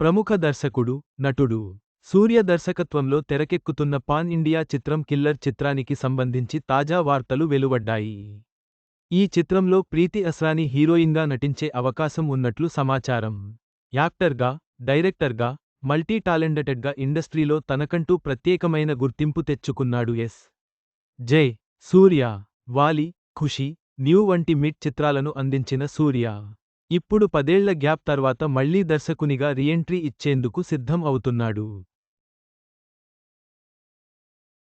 ప్రముఖ దర్శకుడు, నటుడు సూర్య దర్శకత్వంలో తెరకెక్కుతున్న పాన్ ఇండియా చిత్రం కిల్లర్ చిత్రానికి సంబంధించి తాజా వార్తలు వెలువడ్డాయి. ఈ చిత్రంలో ప్రీతి అస్రాని హీరోయిన్గా నటించే అవకాశం ఉన్నట్లు సమాచారం. యాక్టర్గా, డైరెక్టర్గా, మల్టీ టాలెంటెడ్గా ఇండస్ట్రీలో తనకంటూ ప్రత్యేకమైన గుర్తింపు తెచ్చుకున్నాడు ఎస్. జె. సూర్య. వాలి, ఖుషీ, న్యూ వంటి మిడ్ చిత్రాలను అందించిన సూర్య ఇప్పుడు 10 ఏళ్ల గ్యాప్ తర్వాత మళ్లీ దర్శకునిగా రీఎంట్రీ ఇచ్చేందుకు సిద్ధం అవుతున్నాడు.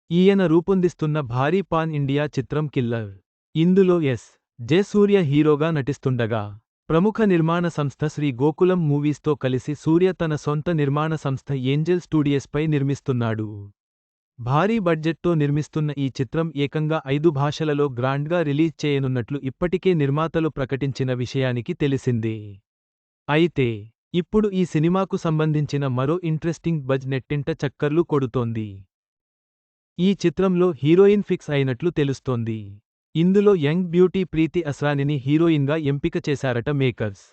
ఈయన రూపొందిస్తున్న భారీ పాన్ ఇండియా చిత్రం కిల్లర్. ఇందులో ఎస్. జె. సూర్య హీరోగా నటిస్తుండగా, ప్రముఖ నిర్మాణ సంస్థ శ్రీ గోకులం మూవీస్తో కలిసి సూర్య తన సొంత నిర్మాణ సంస్థ ఏంజెల్ స్టూడియోస్పై నిర్మిస్తున్నాడు. భారీ బడ్జెట్తో నిర్మిస్తున్న ఈ చిత్రం ఏకంగా 5 భాషలలో గ్రాండ్గా రిలీజ్ చేయనున్నట్లు ఇప్పటికే నిర్మాతలు ప్రకటించిన విషయానికి తెలిసిందే. అయితే, ఇప్పుడు ఈ సినిమాకు సంబంధించిన మరో ఇంట్రెస్టింగ్ బజ్ నెట్టింట చక్కర్లు కొడుతోంది. ఈ చిత్రంలో హీరోయిన్ ఫిక్స్ అయినట్లు తెలుస్తోంది. ఇందులో యంగ్ బ్యూటీ ప్రీతి అస్రానిని హీరోయిన్గా ఎంపిక చేశారట మేకర్స్.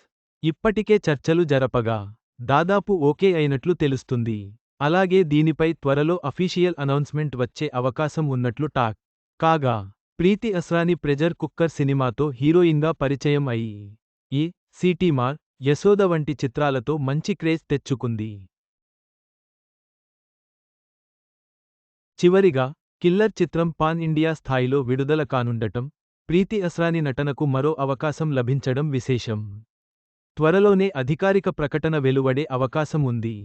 ఇప్పటికే చర్చలు జరపగా, దాదాపు ఓకే అయినట్లు తెలుస్తుంది. అలాగే దీనిపై త్వరలో అఫీషియల్ అనౌన్స్మెంట్ వచ్చే అవకాశం ఉన్నట్లు టాక్. కాగా, ప్రీతి అస్రాని ప్రెజర్ కుక్కర్ సినిమాతో హీరోయిన్గా పరిచయం అయి ఈ సిటీ మార్, యశోద వంటి చిత్రాలతో మంచి క్రేజ్ తెచ్చుకుంది. చివరిగా, కిల్లర్ చిత్రం పాన్ ఇండియా స్థాయిలో విడుదల కానుండటం, ప్రీతి అస్రాని నటనకు మరో అవకాశం లభించడం విశేషం. త్వరలోనే అధికారిక ప్రకటన వెలువడే అవకాశం ఉంది.